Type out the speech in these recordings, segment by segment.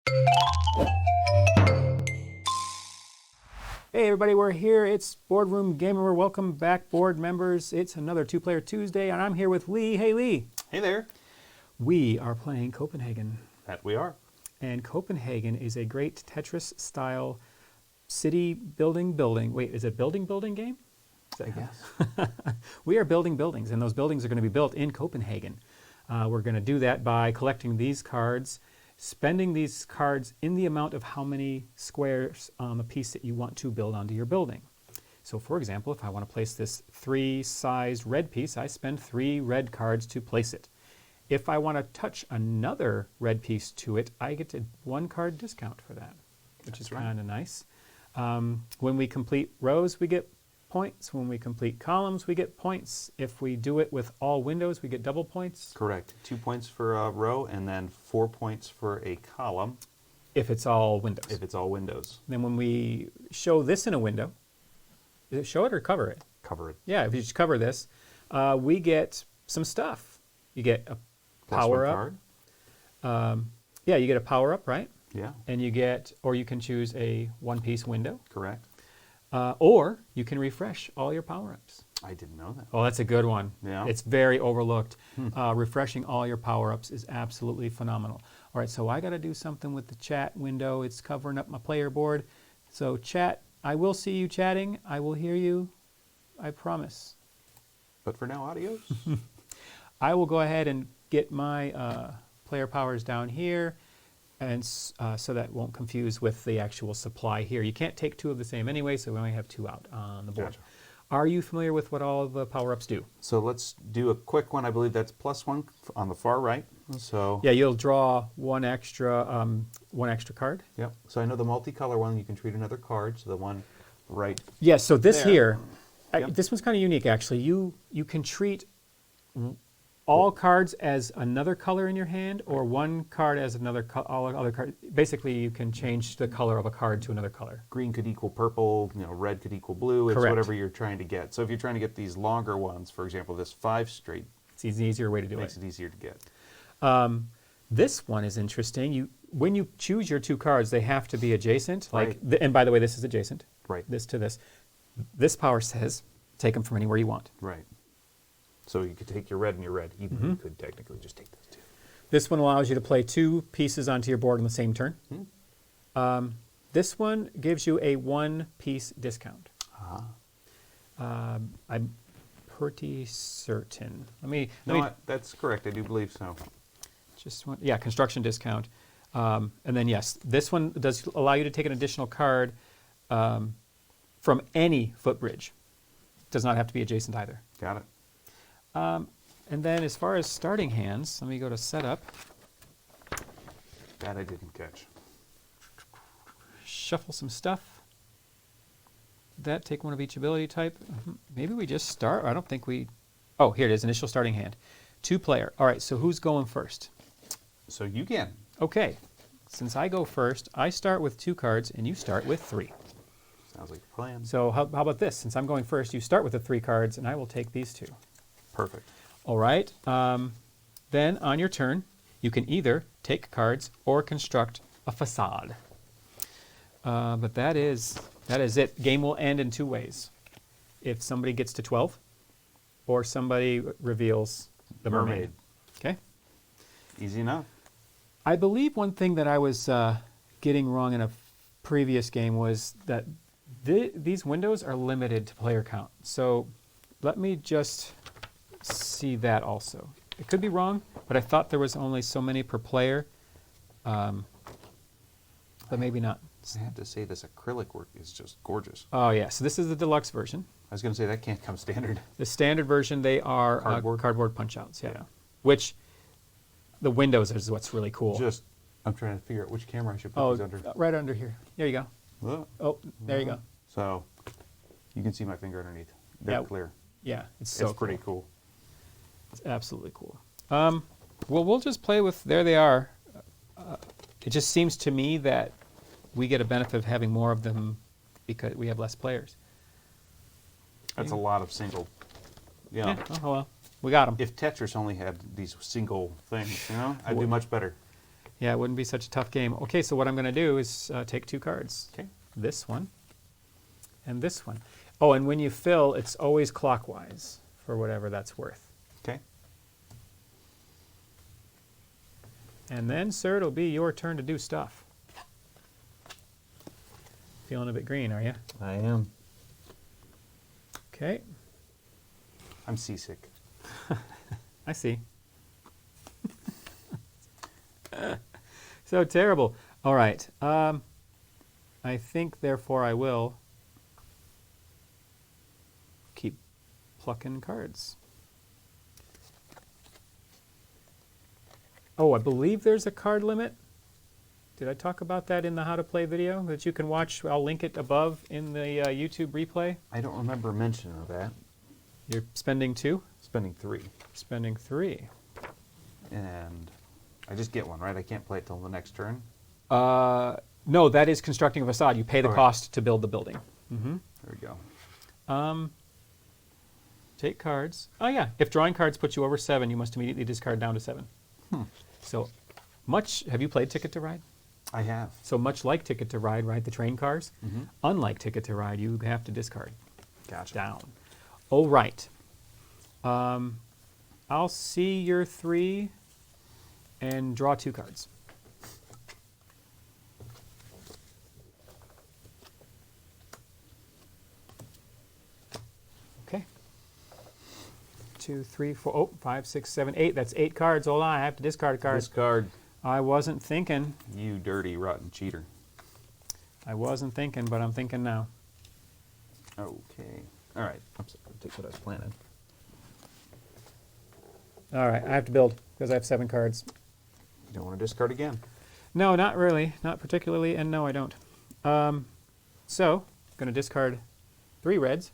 Hey everybody, we're here. It's Boardroom Gamer. Welcome back, board members. It's another Two-Player Tuesday, and I'm here with Lee. Hey Lee. Hey there. We are playing Copenhagen. That we are. And Copenhagen is a great Tetris-style city building. Wait, is it building game? I guess. We are building buildings, and those buildings are going to be built in Copenhagen. We're going to do that by collecting these cards, spending these cards in the amount of how many squares on the piece that you want to build onto your building. So for example, if I want to place this 3-sized red piece, I spend 3 red cards to place it. If I want to touch another red piece to it, I get a 1 card discount for that, which is kind of nice. When we complete rows, we get points. When we complete columns, we get points. If we do it with all windows, we get double points. Correct. 2 points for a row and then 4 points for a column. If it's all windows. If it's all windows. Then when we show this in a window, is it show it or cover it? Cover it. Yeah, if you just cover this, we get some stuff. You get a power up. Yeah, you get a power up, right? Yeah. And you get, or you can choose a 1-piece window. Correct. Or you can refresh all your power-ups. I didn't know that. Oh, that's a good one. Yeah. It's very overlooked. Refreshing all your power-ups is absolutely phenomenal. All right, so I got to do something with the chat window. It's covering up my player board. So chat, I will see you chatting. I will hear you. I promise. But for now, adios. I will go ahead and get my player powers down here, and so that won't confuse with the actual supply here. You can't take 2 of the same anyway, so we only have 2 out on the board. Gotcha. Are you familiar with what all the power-ups do? So let's do a quick one. I believe that's +1 on the far right. So yeah, you'll draw one extra card. Yep. So I know the multicolor one, you can treat another card. So the one right. Yeah. So this there. here, Yep. this one's kind of unique actually. You can treat all cards as another color in your hand, or one card as all other cards. Basically, you can change the color of a card to another color. Green could equal purple, red could equal blue. It's Correct. whatever you're trying to get. So if you're trying to get these longer ones, for example, this 5 straight, It's an easier way to do makes it. it easier to get. This one is interesting. When you choose your 2 cards, they have to be adjacent. Right. And by the way, this is adjacent. Right. This to this. This power says take them from anywhere you want. Right. So you could take your red and your red. Even you could technically just take those 2. This one allows you to play 2 pieces onto your board on the same turn. This one gives you a 1-piece discount. I'm pretty certain. That's correct. I do believe so. Yeah, construction discount. And then yes, this one does allow you to take an additional card from any footbridge. Does not have to be adjacent either. Got it. And then as far as starting hands, let me go to setup. That I didn't catch. Shuffle some stuff. Take one of each ability type. Maybe we just start. I don't think we... Oh, here it is, initial starting hand. 2-player. All right, so who's going first? So you can. Okay. Since I go first, I start with 2 cards, and you start with 3. Sounds like a plan. So how about this? Since I'm going first, you start with the 3 cards, and I will take these 2. Perfect. All right. Then on your turn, you can either take cards or construct a facade. But that is it. Game will end in 2 ways. If somebody gets to 12, or somebody reveals the mermaid. Okay. Easy enough. I believe one thing that I was getting wrong in a previous game was that these windows are limited to player count. So let me just see that also. It could be wrong, but I thought there was only so many per player, but maybe not. I have to say this acrylic work is just gorgeous. Oh yeah, so this is the deluxe version. I was going to say that can't come standard. The standard version, they are cardboard punch-outs, yeah. Which, the windows is what's really cool. I'm trying to figure out which camera I should put these under. Right under here. There you go. Oh, there you go. So, you can see my finger underneath. They're clear. Yeah, it's pretty cool. It's absolutely cool. Well, we'll just play with, there they are. It just seems to me that we get a benefit of having more of them because we have less players. That's a lot of single. Yeah. Oh well, we got them. If Tetris only had these single things, I'd do much better. Yeah, it wouldn't be such a tough game. Okay, so what I'm going to do is take 2 cards. Okay. This one and this one. Oh, and when you fill, it's always clockwise for whatever that's worth. Okay. And then, sir, it'll be your turn to do stuff. Feeling a bit green, are you? I am. Okay. I'm seasick. I see. So terrible. All right. I think, therefore, I will keep plucking cards. Oh, I believe there's a card limit. Did I talk about that in the How to Play video that you can watch? I'll link it above in the YouTube replay. I don't remember mention of that. You're spending 2? Spending 3. Spending 3. And I just get one, right? I can't play it till the next turn. No, that is constructing a facade. You pay the Okay. cost to build the building. Mm-hmm. There we go. Take cards. Oh, yeah. If drawing cards put you over 7, you must immediately discard down to 7. So have you played Ticket to Ride? I have. So much like Ticket to Ride, right, the train cars, unlike Ticket to Ride, you have to discard Gotcha. down. Oh, right. I'll see your 3 and draw 2 cards. Okay. 2, 3, 4, oh, 5, 6, 7, 8. That's 8 cards. Hold on, I have to discard a card. Discard. I wasn't thinking. You dirty, rotten cheater. I wasn't thinking, but I'm thinking now. Okay. All right. I'm sorry. I'll take what I was planning. All right, I have to build because I have 7 cards. You don't want to discard again. No, not really. Not particularly, and no, I don't. So, I'm going to discard 3 reds.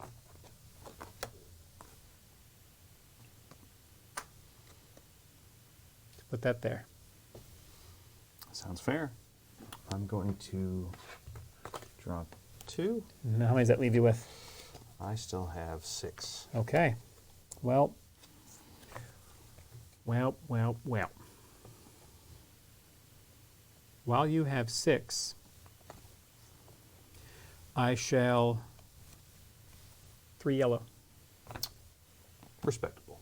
Put that there. Sounds fair. I'm going to draw 2. Now, how many does that leave you with? I still have 6. Okay. Well. While you have 6, I shall 3 yellow. Respectable.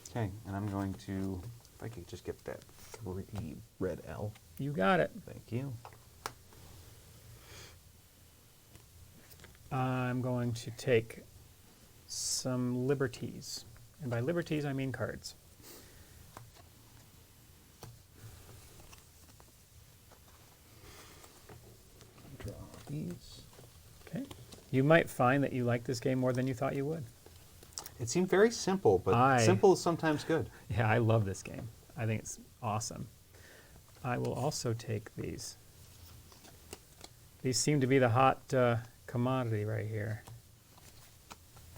Okay, and I'm going to, if I could just get that 3 red L. You got it. Thank you. I'm going to take some liberties. And by liberties, I mean cards. Draw these. Okay. You might find that you like this game more than you thought you would. It seemed very simple, but simple is sometimes good. Yeah, I love this game. I think it's awesome. I will also take these. These seem to be the hot commodity right here.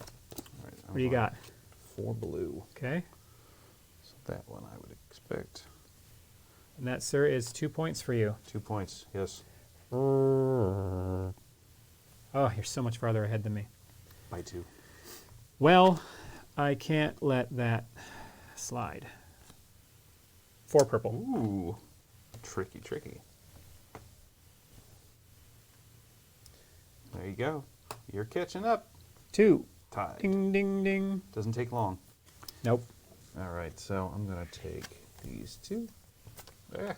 All right, What do you got? 4 blue. Okay. So that one I would expect. And that, sir, is 2 points for you. 2 points, yes. Oh, you're so much farther ahead than me. By 2. Well, I can't let that slide. 4 purple. Ooh, tricky, tricky. There you go. You're catching up. 2. Tied. Ding, ding, ding. Doesn't take long. Nope. All right, so I'm going to take these 2. There.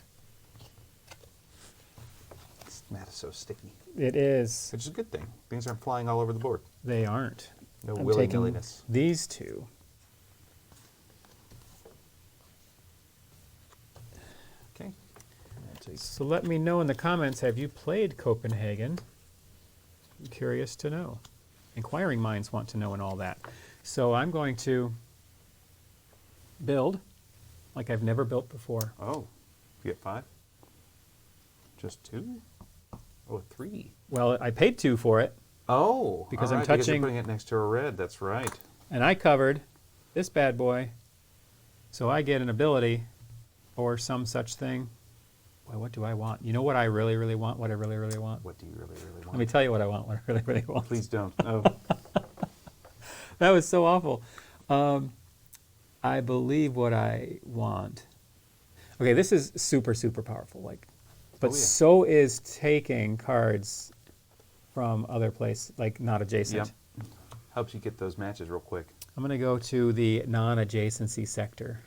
This mat is so sticky. It is. Which is a good thing. Things aren't flying all over the board. They aren't. No I'm willy-nilliness. taking these 2. Okay. I'll take So let me know in the comments, have you played Copenhagen? I'm curious to know. Inquiring minds want to know and all that. So I'm going to build like I've never built before. Oh, you get 5? Just 2? Oh, 3. Well, I paid 2 for it, Oh, Because all I'm right, because you're touching- putting it next to a red. That's right. and I covered this bad boy. So I get an ability or some such thing. Boy, what do I want? You know what I really, really want? What I really, really want? What do you really, really want? Let me tell you what I want. What I really, really want. Please don't. Oh, That was so awful. I believe what I want. Okay, this is super, super powerful. Like, but Oh, yeah. so is taking cards from other places, like not adjacent. Yep. Helps you get those matches real quick. I'm going to go to the non-adjacency sector.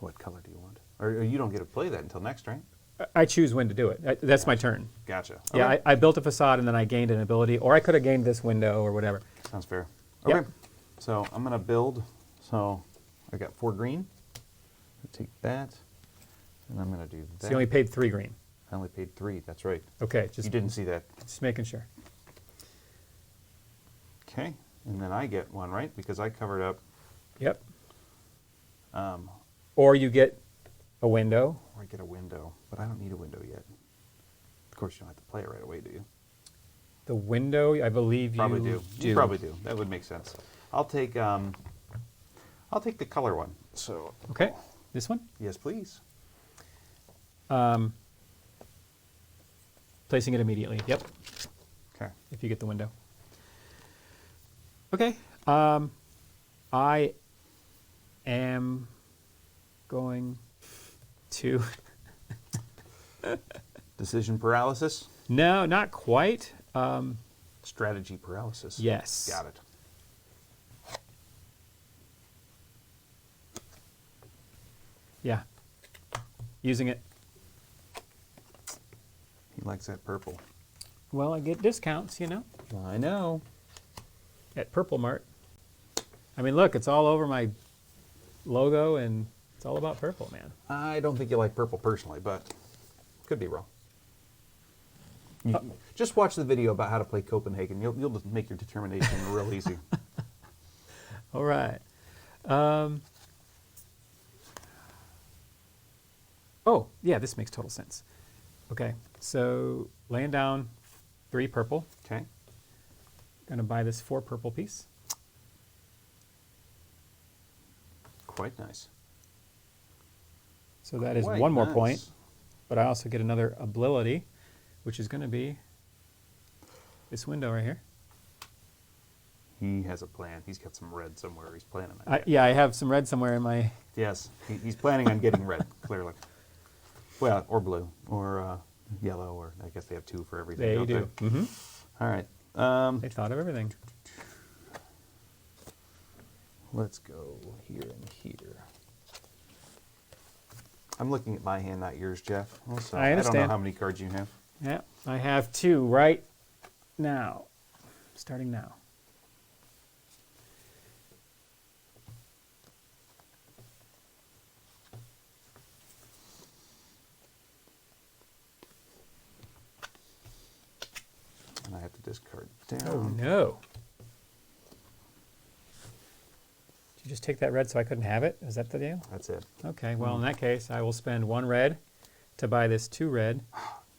What color do you want? Or you don't get to play that until next, right? I choose when to do it. That's my turn. Gotcha. Yeah, Okay. I built a facade and then I gained an ability, or I could have gained this window or whatever. Sounds fair. Yep. Okay. So I'm going to build. So I got 4 green. Take that. And I'm going to do that. So you only paid 3 green. I only paid 3. That's right. Okay, You didn't see that. just making sure. Okay. And then I get 1, right? Because I covered up. Yep. Um, Or you get a window. or I get a window. But I don't need a window yet. Of course, you don't have to play it right away, do you? The window, I believe Probably you do. You probably do. That would make sense. I'll take the color one. So Okay, this one? yes, please. Placing it immediately. Yep, Okay. if you get the window. Okay, I am going to... Decision paralysis. No, not quite. Strategy paralysis. Yes. Got it. Yeah, using it. He likes that purple. Well, I get discounts, I know. at Purple Mart. I mean, look, it's all over my logo, and it's all about purple, man. I don't think you like purple personally, but could be wrong. Just watch the video about how to play Copenhagen. You'll just make your determination real easy. All right. Oh, yeah, this makes total sense. Okay, so laying down 3 purple. Okay. Going to buy this 4 purple piece. Quite nice. So that is Quite 1 more nice. point, but I also get another ability, which is going to be this window right here. He has a plan. He's got some red somewhere. He's planning on it. Yeah, I have some red somewhere in my... Yes, he's planning on getting red, clearly. Well, or blue, or yellow, or I guess they have 2 for everything. They don't do. Mm-hmm. All right. They thought of everything. Let's go here and here. I'm looking at my hand, not yours, Jeff. Also, I I don't know understand. how many cards you have. Yeah, I have 2 right now, starting now. And I have to discard down. Oh, no. Did you just take that red so I couldn't have it? Is that the deal? That's it. Okay, well, in that case, I will spend 1 red to buy this 2 red,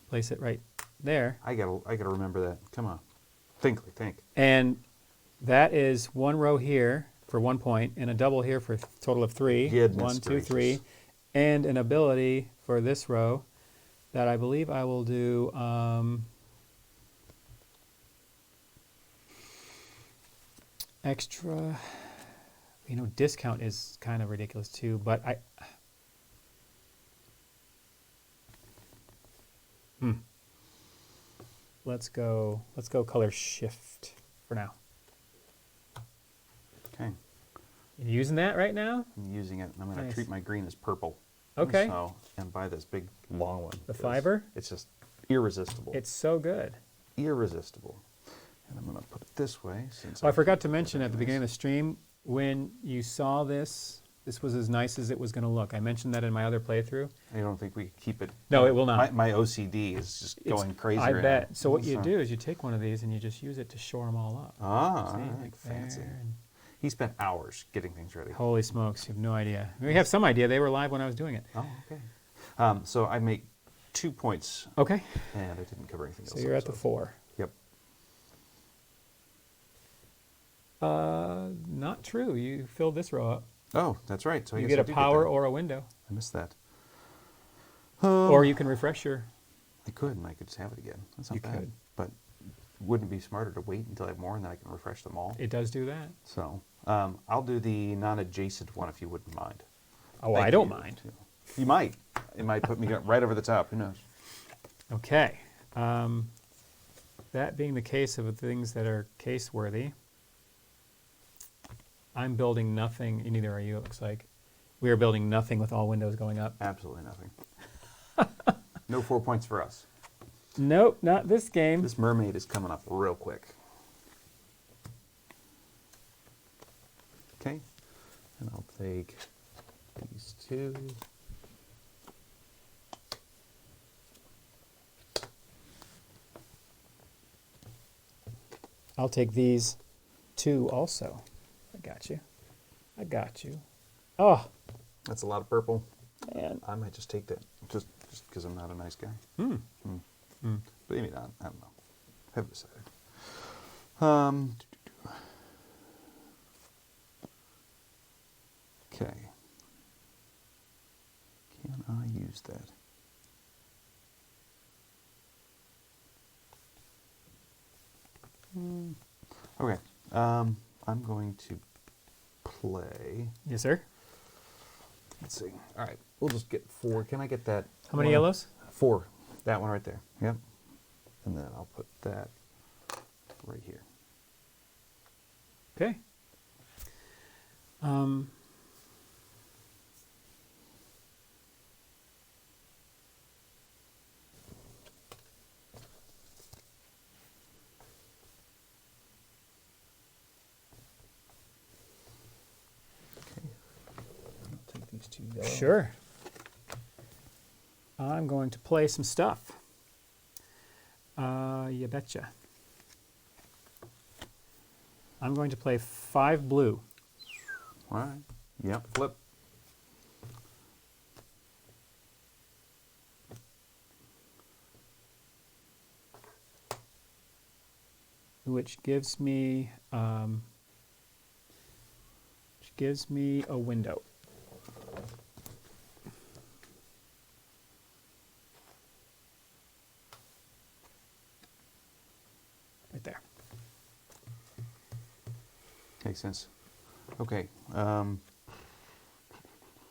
place it right there. I gotta remember that. Come on. Think. And that is 1 row here for 1 point, and a double here for a total of 3. Goodness 1, 2, gracious. 3. And an ability for this row that I believe I will do... extra, discount is kind of ridiculous too, but let's go color shift for now. Okay. You using that right now? I'm using it. And I'm gonna Nice. treat my green as purple. Okay. So, and buy this big long one. The 'cause fiber? It's just irresistible. It's so good. irresistible. And I'm gonna put it this way since. Oh, I forgot to mention at the beginning of the stream, when you saw this, this was as nice as it was going to look. I mentioned that in my other playthrough. I don't think we could keep it. No, it will not. My OCD is just going crazy. I right bet. now. So what you do is you take one of these and you just use it to shore them all up. Ah, See, all right, like fancy. there and- He spent hours getting things ready. Holy smokes, you have no idea. We have some idea. They were live when I was doing it. Oh, okay. So I make 2 points, Okay. and I didn't cover anything else. So you're up, at the 4. Yep. Not true. You filled this row up. Oh, that's right. So I You guess get I a do power that. or a window. I missed that. Or you can refresh your... I could, and I could just have it again. That's not You bad. could. But wouldn't it be smarter to wait until I have more, and then I can refresh them all? It does do that. So I'll do the non-adjacent one if you wouldn't mind. Oh, Thank I don't you. mind. You might. It might put me right over the top. Who knows? Okay. That being the case of the things that are case-worthy, I'm building nothing, and neither are you, it looks like. We are building nothing with all windows going up. Absolutely nothing. No 4 points for us. Nope, not this game. This mermaid is coming up real quick. Okay. And I'll take these two. I'll take these two also. I got you. I got you. Oh, That's a lot of purple. man. I might just take that, just because I'm not a nice guy. Hmm. But maybe not. I don't know. Haven't decided. Okay. Can I use that? Okay. I'm going to play. Yes, sir. Let's see. All right. We'll just get 4. Can I get that? How many one? yellows? 4. That one right there. Yep. And then I'll put that right here. Okay. Okay. I'll take these 2 yellow. Sure. I'm going to play some stuff. You betcha. I'm going to play 5 blue. All right. Yep. Flip. Which gives me a window. Right there. Makes sense. Okay.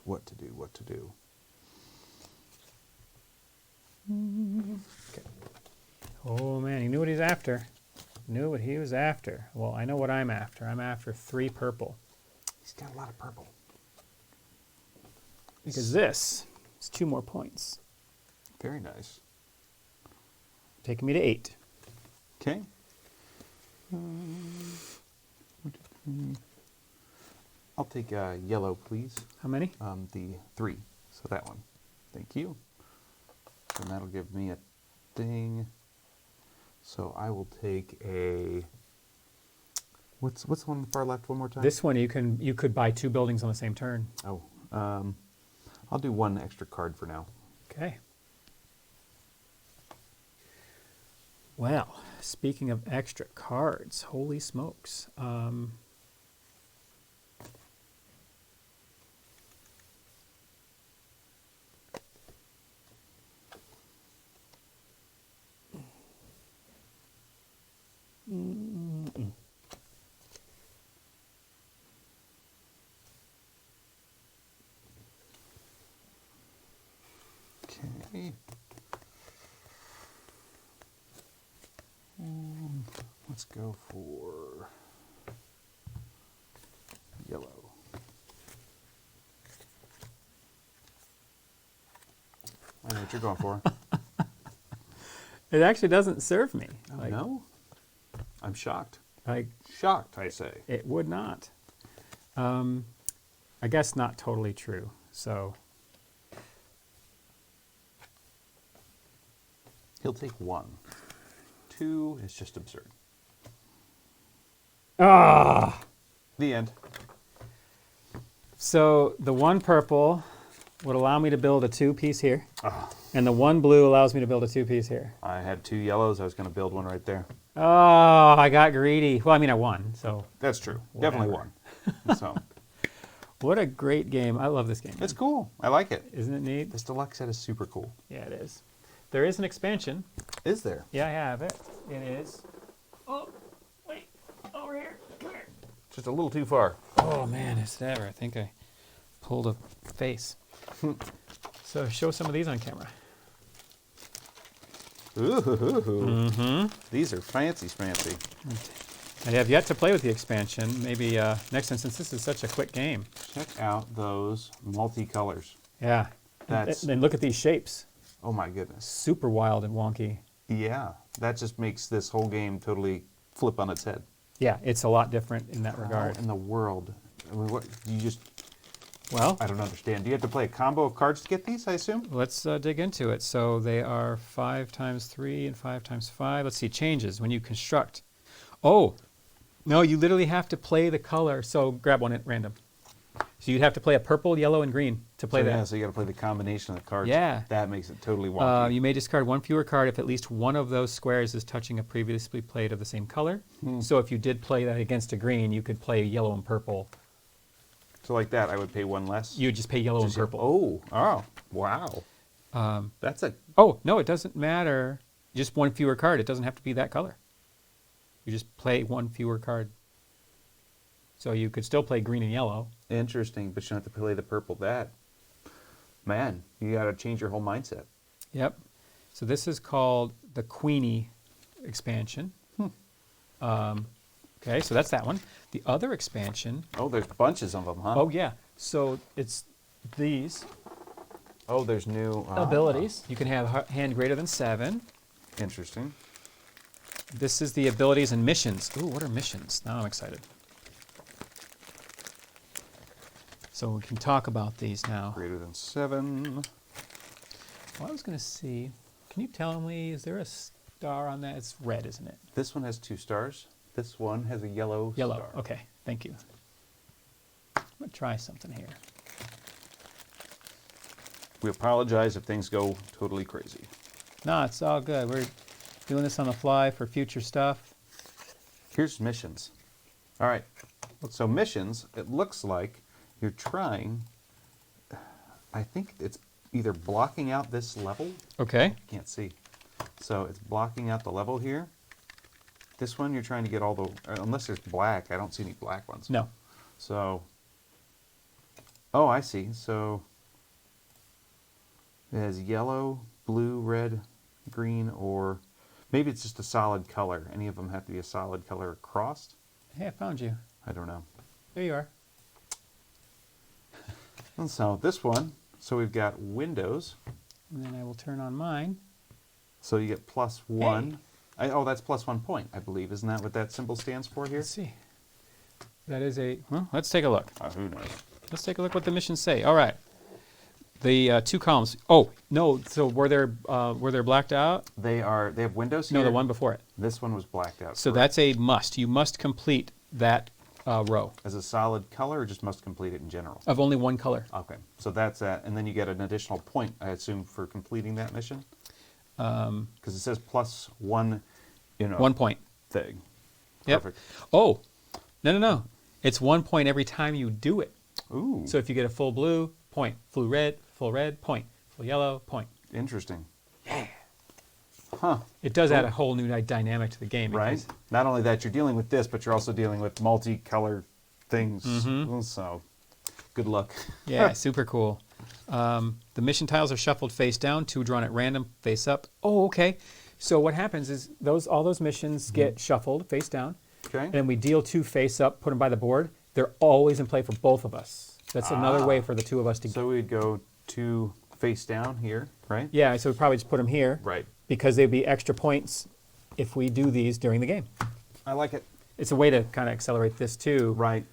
What to do? What to do? Okay. Oh man, he knew what he's after. Knew what he was after. Well, I know what I'm after. I'm after 3 purple. He's got a lot of purple. Because this is 2 more points. Very nice. Taking me to 8. Okay. I'll take yellow, please. How many? The 3. So that one. Thank you. And that'll give me a thing. So I will take a. What's the one on the far left? One more time. This one you could buy 2 buildings on the same turn. Oh, I'll do 1 extra card for now. Okay. Well, speaking of extra cards, holy smokes. Okay. Let's go for yellow. I know what you're going for. It actually doesn't serve me. Oh, no? I'm shocked. Like, Shocked, I say. it would not. I guess not totally true. So, He'll take 1. 2 is just absurd. ah. The end. So the 1 purple would allow me to build a 2-piece here, Oh, and the 1 blue allows me to build a 2-piece here. I had 2 yellows. I was going to build one right there. Oh, I got greedy. Well, I mean, I won. So That's true. Whatever. Definitely one. So what a great game! I love this game. it's cool. I like it. Isn't it neat? This deluxe set is super cool. Yeah, it is. There is an expansion. Is there? Yeah, I have it. It is. Oh, wait, over here. Come here. Just a little too far. Oh man, is it ever? I think I pulled a face. So show some of these on camera. Ooh. These are fancy. I have yet to play with the expansion. Maybe next time, since this is such a quick game. Check out those multicolors. Yeah. And look at these shapes. Oh my goodness. Super wild and wonky. Yeah, that just makes this whole game totally flip on its head. Yeah, it's a lot different in that regard. How in the world? I mean, what you just? Well, I don't understand. Do you have to play a combo of cards to get these? I assume. let's dig into it. So they are 5 times 3 and 5 times 5. Let's see, changes when you construct. Oh, no, you literally have to play the color. So grab one at random. So you'd have to play a purple, yellow, and green to play that. Yeah, so you got to play the combination of the cards. Yeah. That makes it totally wonky. You may discard one fewer card if at least one of those squares is touching a previously played of the same color. So if you did play that against a green, you could play yellow and purple. So like that, I would pay one less. You would just pay yellow and purple. Oh, wow. That's a. Oh, no, it doesn't matter. Just one fewer card. It doesn't have to be that color. You just play one fewer card. So you could still play green and yellow. Interesting, but you don't have to play the purple. Man, you got to change your whole mindset. Yep. So this is called the Queenie expansion. Okay, so that's that one. The other expansion. Oh, there's bunches of them, huh? Oh, yeah. So it's these Oh, there's new abilities. You can have hand greater than 7. Interesting. This is the abilities and missions. Ooh, what are missions? Now I'm excited. So we can talk about these now. Greater than 7. Well, I was going to see. Can you tell me, is there a star on that? It's red, isn't it? This one has 2 stars. This one has a yellow star. Okay. Thank you. I'm going to try something here. We apologize if things go totally crazy. No, it's all good. We're doing this on the fly for future stuff. Here's missions. All right. So missions, it looks like you're trying, I think it's either blocking out this level. Okay. Can't see. So it's blocking out the level here. This one you're trying to get all the, unless there's black, I don't see any black ones. No. So, oh, I see. So it has yellow, blue, red, green, or maybe it's just a solid color. Any of them have to be a solid color across? Hey, I found you. I don't know. There you are. And so this one, so we've got windows. And then I will turn on mine. So you get +1. Oh, that's +1 point, I believe. Isn't that what that symbol stands for here? Let's see. That is a, well, let's take a look. Who knows? Let's take a look what the missions say. All right. The 2 columns. Oh, no. So were they blacked out? They have windows here. No, the one before it. This one was blacked out. So correct. that's a must. You must complete that row. As a solid color, or just must complete it in general? Of only one color. Okay. So that's that. And then you get an additional point, I assume, for completing that mission? Because it says +1, 1 point. thing. Yep. Perfect. Oh, no. It's 1 point every time you do it. Ooh. So if you get a full blue, point. Full red, point. Full yellow, point. Interesting. Yeah. Huh. It does add a whole new dynamic to the game. Right? Not only that, you're dealing with this, but you're also dealing with multicolor things. So, good luck. Yeah, super cool. The mission tiles are shuffled face down, 2 drawn at random, face up. Oh, okay. So what happens is all those missions get shuffled face down. Okay. And then we deal 2 face up, put them by the board. They're always in play for both of us. That's another way for the 2 of us to So we'd go 2 face down here, right? Yeah, so we probably just put them here. Right. Because they'd be extra points if we do these during the game. I like it. It's a way to kind of accelerate this too. Right.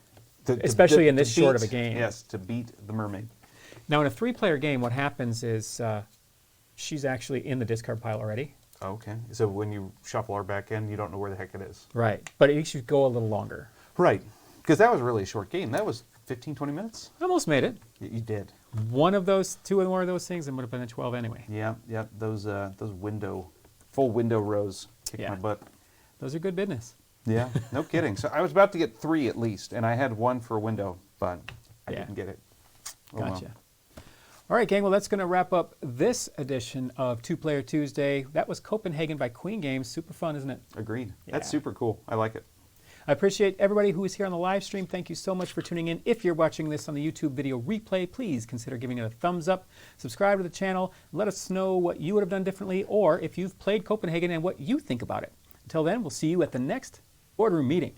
Especially in this short of a game. Yes, to beat the mermaid. Now in a 3-player game, what happens is she's actually in the discard pile already. Okay. So when you shuffle her back in, you don't know where the heck it is. Right. But it should go a little longer. Right. Because that was a really short game. That was 15, 20 minutes. Almost made it. You did. One of those, 2 more of those things, and would have been a 12 anyway. Yeah. Those full window rows kicked my butt. Those are good business. Yeah. No kidding. So I was about to get 3 at least, and I had 1 for a window, but I didn't get it. Oh, Gotcha. well. All right, gang. Well, that's going to wrap up this edition of 2-Player Tuesday. That was Copenhagen by Queen Games. Super fun, isn't it? Agreed. Yeah. That's super cool. I like it. I appreciate everybody who is here on the live stream. Thank you so much for tuning in. If you're watching this on the YouTube video replay, please consider giving it a thumbs up. Subscribe to the channel. Let us know what you would have done differently, or if you've played Copenhagen and what you think about it. Until then, we'll see you at the next boardroom meeting.